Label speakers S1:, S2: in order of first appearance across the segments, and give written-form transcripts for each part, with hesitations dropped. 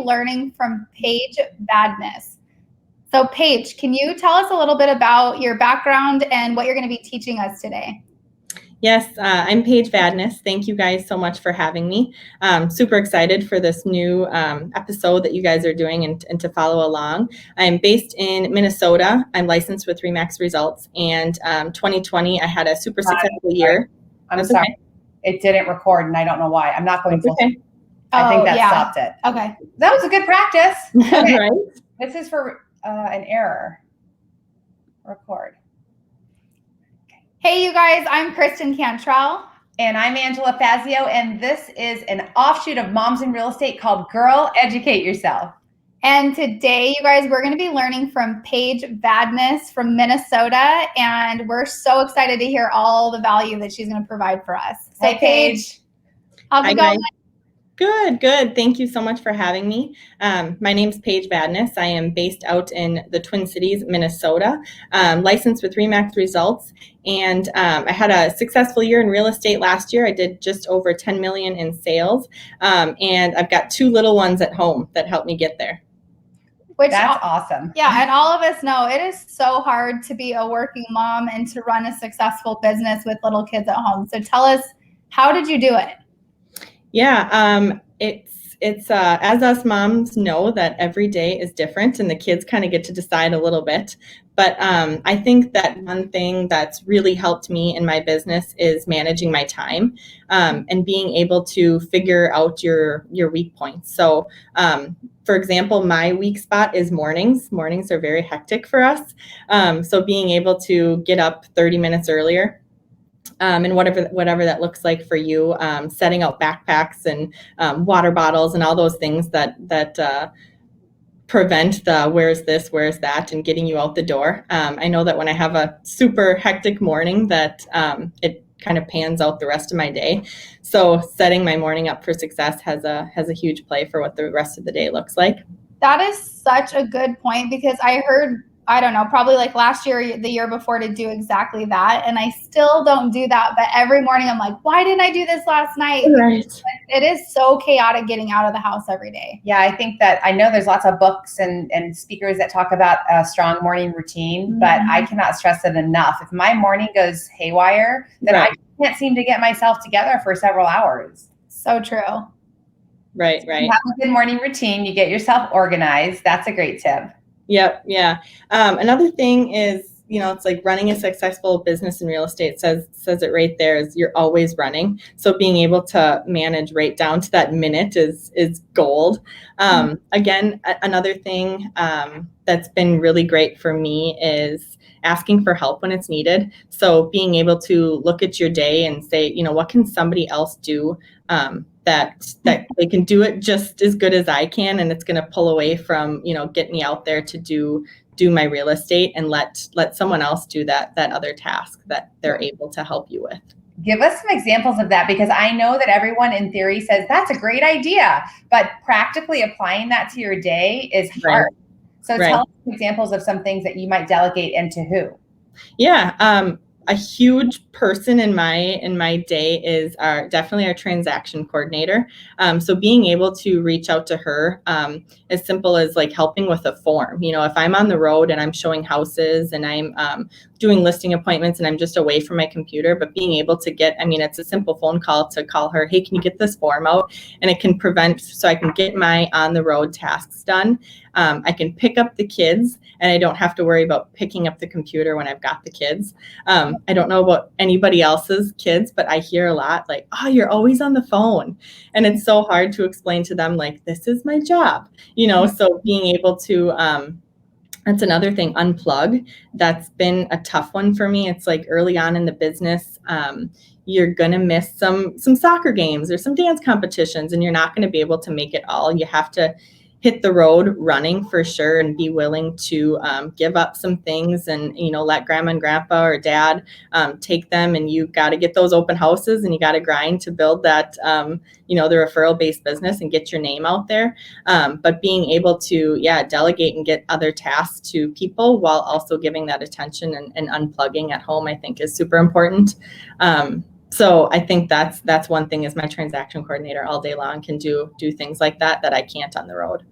S1: learning from Paige Vadnais. So Paige, can you tell us a little bit about your background and what you're going to be teaching us today?
S2: Yes, I'm Paige Vadnais. Thank you guys so much for having me. Super excited for this new episode that you guys are doing and to follow along. I'm based in Minnesota. I'm licensed with RE/MAX results, and 2020 I had a super successful year.
S3: I'm sorry. Okay. It didn't record, and I don't know why. I'm not going full.
S2: Okay.
S3: I think that stopped it.
S1: Okay.
S3: That was a good practice. Okay.
S2: Right.
S3: This is for an error. Record.
S1: Hey, you guys, I'm Kristen Cantrell.
S3: And I'm Angela Fazio, and this is an offshoot of Moms in Real Estate called Girl, Educate Yourself.
S1: And today, you guys, we're going to be learning from Paige Vadnais from Minnesota, and we're so excited to hear all the value that she's going to provide for us. So,
S3: hey, Paige.
S1: How's it going?
S2: Good. Thank you so much for having me. My name's Paige Vadnais. I am based out in the Twin Cities, Minnesota, licensed with RE/MAX results. And I had a successful year in real estate last year. I did just over 10 million in sales. And I've got 2 little ones at home that helped me get there.
S3: That's awesome.
S1: Yeah, and all of us know it is so hard to be a working mom and to run a successful business with little kids at home. So tell us, how did you do it?
S2: Yeah, it's as us moms know that every day is different and the kids kind of get to decide a little bit. But I think that one thing that's really helped me in my business is managing my time and being able to figure out your weak points. So for example, my weak spot is mornings. Mornings are very hectic for us. So being able to get up 30 minutes earlier, and whatever that looks like for you, setting out backpacks and water bottles and all those things that prevent the where's this, where's that, and getting you out the door. I know that when I have a super hectic morning that it kind of pans out the rest of my day. So setting my morning up for success has a huge play for what the rest of the day looks like.
S1: That is such a good point, because I heard, I don't know, probably like last year, the year before, to do exactly that. And I still don't do that. But every morning I'm like, why didn't I do this last night?
S2: Right.
S1: It is so chaotic getting out of the house every day.
S3: Yeah, I think that I know there's lots of books and speakers that talk about a strong morning routine, but I cannot stress it enough. If my morning goes haywire, then I can't seem to get myself together for several hours.
S1: So true.
S2: Right.
S3: You have a good morning routine. You get yourself organized. That's a great tip.
S2: Yep. Yeah. Another thing is, it's like running a successful business in real estate says it right there, is you're always running. So being able to manage right down to that minute is gold. Again, another thing that's been really great for me is asking for help when it's needed. So being able to look at your day and say, what can somebody else do that they can do it just as good as I can, and it's going to pull away from getting me out there to do my real estate, and let someone else do that other task that they're able to help you with.
S3: Give us some examples of that, because I know that everyone in theory says that's a great idea, but practically applying that to your day is hard. So tell us some examples of some things that you might delegate, and to who.
S2: Yeah. A huge person in my day is definitely our transaction coordinator. So being able to reach out to her, as simple as like helping with a form. If I'm on the road and I'm showing houses and I'm doing listing appointments and I'm just away from my computer, but being able to it's a simple phone call to call her, hey, can you get this form out? And it can so I can get my on the road tasks done. I can pick up the kids, and I don't have to worry about picking up the computer when I've got the kids. I don't know about anybody else's kids, but I hear a lot like, oh, you're always on the phone. And it's so hard to explain to them, like, this is my job, so being able to, that's another thing, unplug. That's been a tough one for me. It's like early on in the business, you're going to miss some soccer games or some dance competitions, and you're not going to be able to make it all. You have to hit the road running for sure, and be willing to give up some things, and let grandma and grandpa or dad take them, and you got to get those open houses, and you got to grind to build that the referral based business and get your name out there, but being able to delegate and get other tasks to people while also giving that attention and unplugging at home, I think is super important. So I think that's one thing, is my transaction coordinator all day long can do things like that I can't on the road.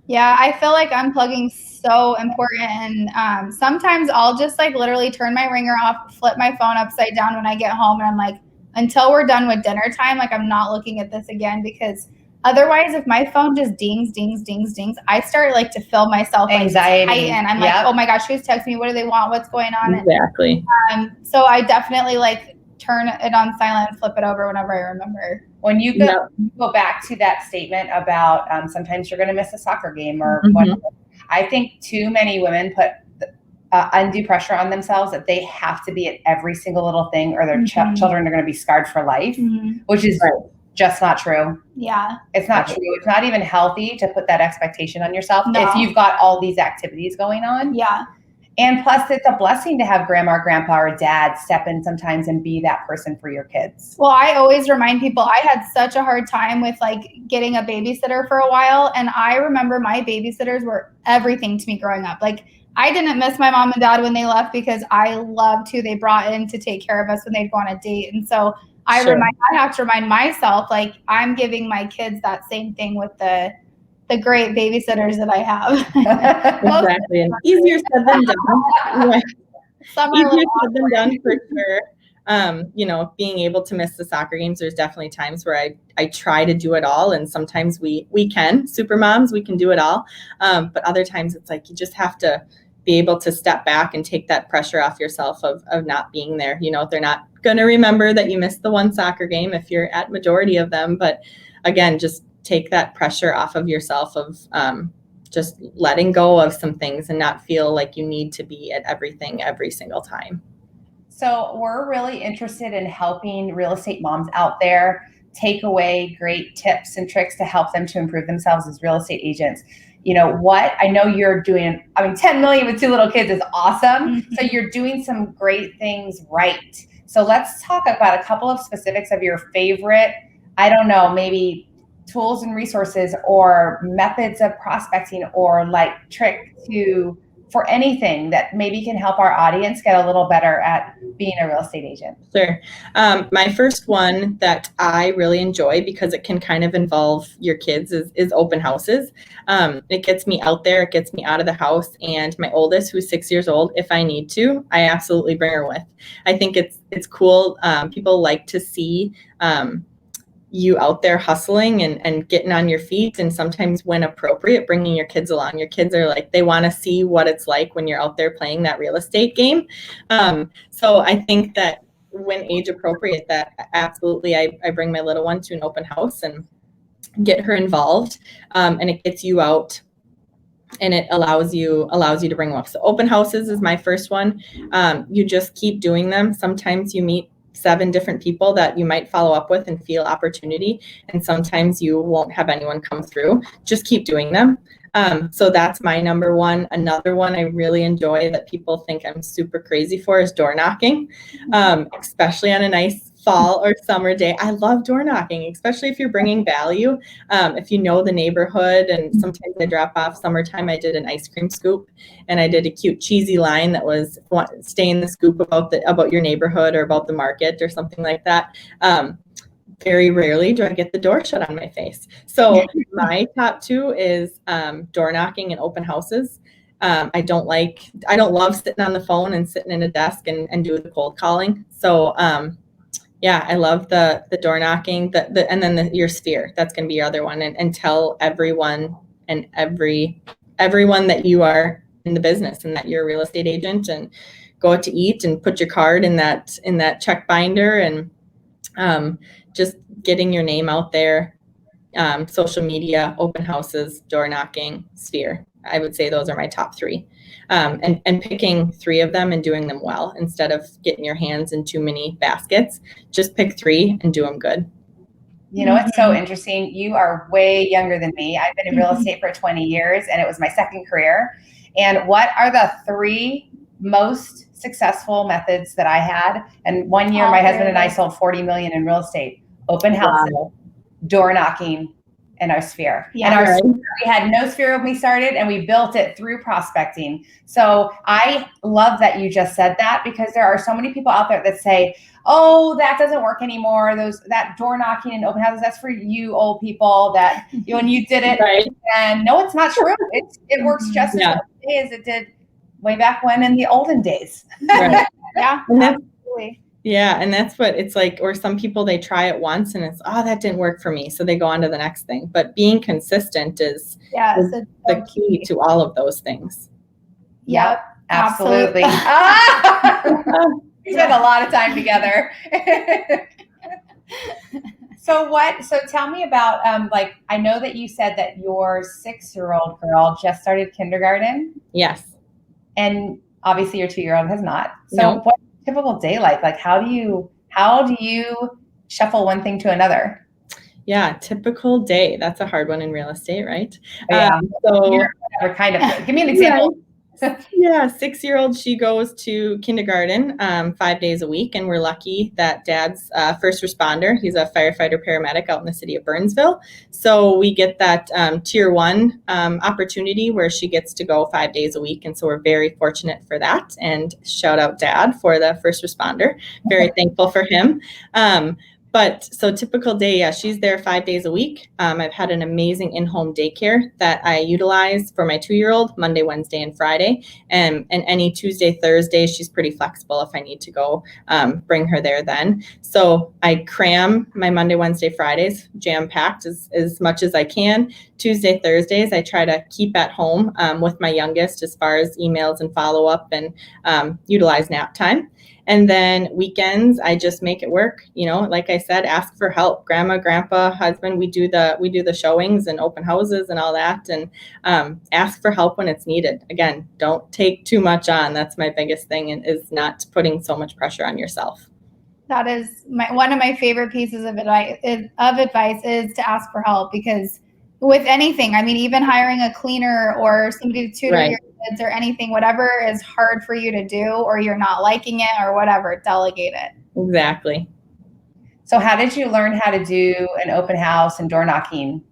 S1: Yeah, I feel like unplugging so important, and sometimes I'll just like literally turn my ringer off, flip my phone upside down when I get home, and I'm like, until we're done with dinner time, like I'm not looking at this again, because otherwise, if my phone just dings, dings, dings, dings, I start like to feel myself like
S3: Anxiety.
S1: tighten. I'm like, oh my gosh, who's texting me? What do they want? What's going on?
S2: Exactly.
S1: And so I definitely like turn it on silent and flip it over whenever I remember.
S3: When you go back to that statement about sometimes you're going to miss a soccer game or whatever, I think too many women put undue pressure on themselves that they have to be at every single little thing, or their children are going to be scarred for life, which is just not true.
S1: Yeah.
S3: It's not true. It's not even healthy to put that expectation on yourself if you've got all these activities going on.
S1: Yeah.
S3: And plus, it's a blessing to have grandma, grandpa, or dad step in sometimes and be that person for your kids.
S1: Well, I always remind people I had such a hard time with like getting a babysitter for a while. And I remember my babysitters were everything to me growing up. Like I didn't miss my mom and dad when they left because I loved who they brought in to take care of us when they'd go on a date. And so I have to remind myself, like I'm giving my kids that same thing with the great babysitters that I have.
S2: Exactly. And easier said than done. Easier said than done for sure. You know, being able to miss the soccer games, there's definitely times where I try to do it all. And sometimes we can, super moms, we can do it all. But other times it's like, you just have to be able to step back and take that pressure off yourself of not being there. You know, they're not going to remember that you missed the one soccer game if you're at majority of them. But again, just take that pressure off of yourself of just letting go of some things and not feel like you need to be at everything every single time.
S3: So we're really interested in helping real estate moms out there take away great tips and tricks to help them to improve themselves as real estate agents. You know what? I know you're doing, 10 million with 2 little kids is awesome. So you're doing some great things right. So let's talk about a couple of specifics of your favorite, I don't know, maybe tools and resources or methods of prospecting or like trick for anything that maybe can help our audience get a little better at being a real estate agent.
S2: Sure. My first one that I really enjoy because it can kind of involve your kids is open houses. It gets me out there, it gets me out of the house, and my oldest, who's 6 years old, if I need to, I absolutely bring her with. I think it's cool. People like to see you out there hustling and getting on your feet, and sometimes when appropriate, bringing your kids along. Your kids are like, they want to see what it's like when you're out there playing that real estate game. So I think that when age appropriate, that absolutely, I bring my little one to an open house and get her involved, and it gets you out and it allows you to bring them up. So open houses is my first one. You just keep doing them. Sometimes you meet 7 different people that you might follow up with and feel opportunity. And sometimes you won't have anyone come through. Just keep doing them. So that's my number one. Another one I really enjoy that people think I'm super crazy for is door knocking, especially on a nice fall or summer day. I love door knocking, especially if you're bringing value. If you know the neighborhood, and sometimes I drop off summertime, I did an ice cream scoop and I did a cute cheesy line that was stay in the scoop about your neighborhood or about the market or something like that. Very rarely do I get the door shut on my face. So my top 2 is door knocking and open houses. I don't love sitting on the phone and sitting in a desk and do the cold calling. So yeah, I love the door knocking, and then your sphere. That's going to be your other one, and tell everyone and everyone that you are in the business and that you're a real estate agent, and go out to eat and put your card in that check binder, and just getting your name out there. Social media, open houses, door knocking, sphere. I would say those are my top 3. And picking 3 of them and doing them well instead of getting your hands in too many baskets. Just pick 3 and do them good.
S3: You know, it's so interesting. You are way younger than me. I've been in real estate for 20 years and it was my second career. And what are the 3 most successful methods that I had? And one year, my husband and I sold 40 million in real estate: open houses, door knocking, and our sphere.
S1: Yeah,
S3: and our sphere, we had no sphere when we started, and we built it through prospecting. So I love that you just said that, because there are so many people out there that say, oh, that doesn't work anymore. That door knocking and open houses, that's for you old people that when you did it.
S2: Right.
S3: And no, it's not true. It works just as well today as it did way back when in the olden days.
S2: Right.
S1: Yeah, absolutely.
S2: Yeah, and that's what it's like. Or some people, they try it once and it's, oh, that didn't work for me, so they go on to the next thing. But being consistent is the key to all of those things.
S3: Yep, absolutely. We spent a lot of time together. So tell me about, I know that you said that your 6-year-old girl just started kindergarten.
S2: Yes.
S3: And obviously your 2-year-old has not. So
S2: No.
S3: what's a typical day like? Like, how do you shuffle one thing to another?
S2: Yeah, typical day. That's a hard one in real estate, right?
S3: Yeah.
S2: So
S3: kind of. Give me an example.
S2: Yeah, 6-year-old, she goes to kindergarten 5 days a week, and we're lucky that dad's first responder. He's a firefighter paramedic out in the city of Burnsville. So we get that tier 1 opportunity where she gets to go 5 days a week. And so we're very fortunate for that. And shout out dad for the first responder. Very thankful for him. But so typical day, yeah, she's there 5 days a week. I've had an amazing in-home daycare that I utilize for my 2-year-old Monday, Wednesday, and Friday. And any Tuesday, Thursday, she's pretty flexible if I need to go bring her there then. So I cram my Monday, Wednesday, Fridays jam-packed as much as I can. Tuesday, Thursdays, I try to keep at home with my youngest as far as emails and follow-up and utilize nap time. And then weekends, I just make it work. You know, like I said, ask for help. Grandma, grandpa, husband, we do the showings and open houses and all that. And ask for help when it's needed. Again, don't take too much on. That's my biggest thing, and is not putting so much pressure on yourself.
S1: That is one of my favorite pieces of advice is to ask for help, because with anything, I mean, even hiring a cleaner or somebody to tutor your kids or anything, whatever is hard for you to do or you're not liking it or whatever, delegate it.
S2: Exactly.
S3: So how did you learn how to do an open house and door knocking?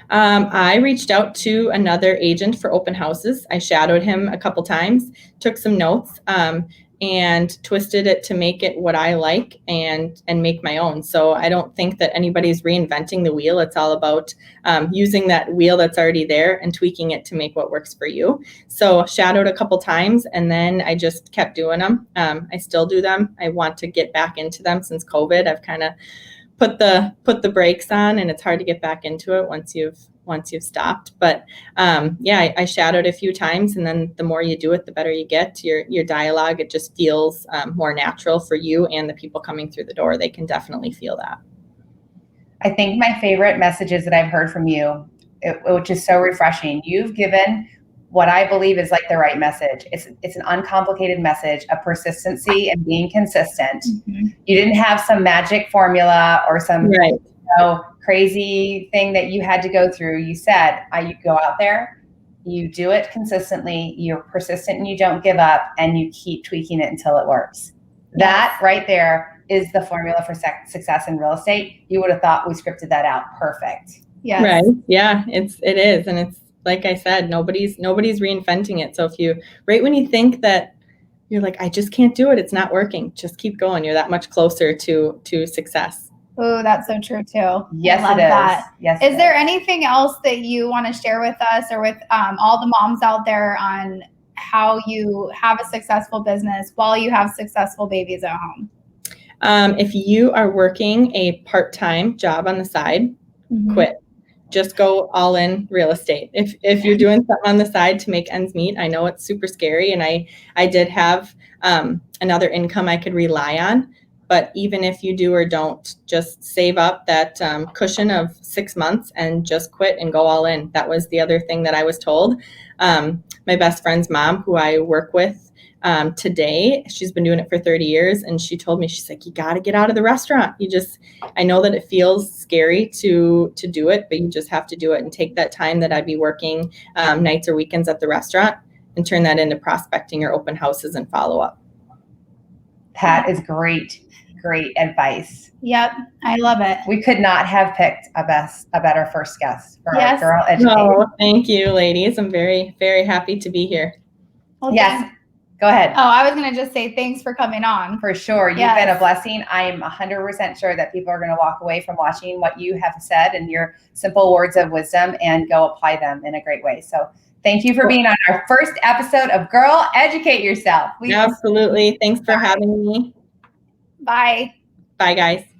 S2: I reached out to another agent for open houses. I shadowed him a couple times, took some notes, and twisted it to make it what I like and make my own. So I don't think that anybody's reinventing the wheel. It's all about using that wheel that's already there and tweaking it to make what works for you. So shadowed a couple times, and then I just kept doing them. I still do them. I want to get back into them since COVID. I've kind of put the brakes on, and it's hard to get back into it once you've stopped. But I shadowed a few times, and then the more you do it, the better you get. Your dialogue, it just feels more natural for you and the people coming through the door. They can definitely feel that.
S3: I think my favorite messages that I've heard from you, which is so refreshing, you've given what I believe is like the right message. It's an uncomplicated message of persistency and being consistent. Mm-hmm. You didn't have some magic formula or some crazy thing that you had to go through. You said, you go out there, you do it consistently, you're persistent and you don't give up, and you keep tweaking it until it works. Yes. That right there is the formula for success in real estate. You would have thought we scripted that out perfect.
S1: Yes.
S2: Right. Yeah, it is. And it's, like I said, nobody's reinventing it. So right when you think that you're like, I just can't do it, it's not working, just keep going. You're that much closer to success.
S1: Oh, that's so true too.
S3: Yes,
S1: I love that.
S3: Yes.
S1: Is there anything else that you want to share with us or with all the moms out there on how you have a successful business while you have successful babies at home?
S2: If you are working a part-time job on the side, quit. Just go all in real estate. If you're doing something on the side to make ends meet, I know it's super scary, and I did have another income I could rely on. But even if you do or don't, just save up that cushion of 6 months and just quit and go all in. That was the other thing that I was told. My best friend's mom, who I work with today, she's been doing it for 30 years. And she told me, she's like, you got to get out of the restaurant. I know that it feels scary to do it, but you just have to do it and take that time that I'd be working nights or weekends at the restaurant and turn that into prospecting or open houses and follow up.
S3: That is great advice.
S1: Yep, I love it.
S3: We could not have picked a better first guest for our girl educator.
S2: Oh, thank you, ladies. I'm very, very happy to be here.
S3: Well, yes. Go ahead.
S1: Oh, I was going to just say thanks for coming on.
S3: For sure. You've been a blessing. I am 100% sure that people are going to walk away from watching what you have said and your simple words of wisdom and go apply them in a great way. So thank you for being on our first episode of Girl, Educate Yourself.
S2: Absolutely. Thanks for having me.
S1: Bye.
S2: Bye, guys.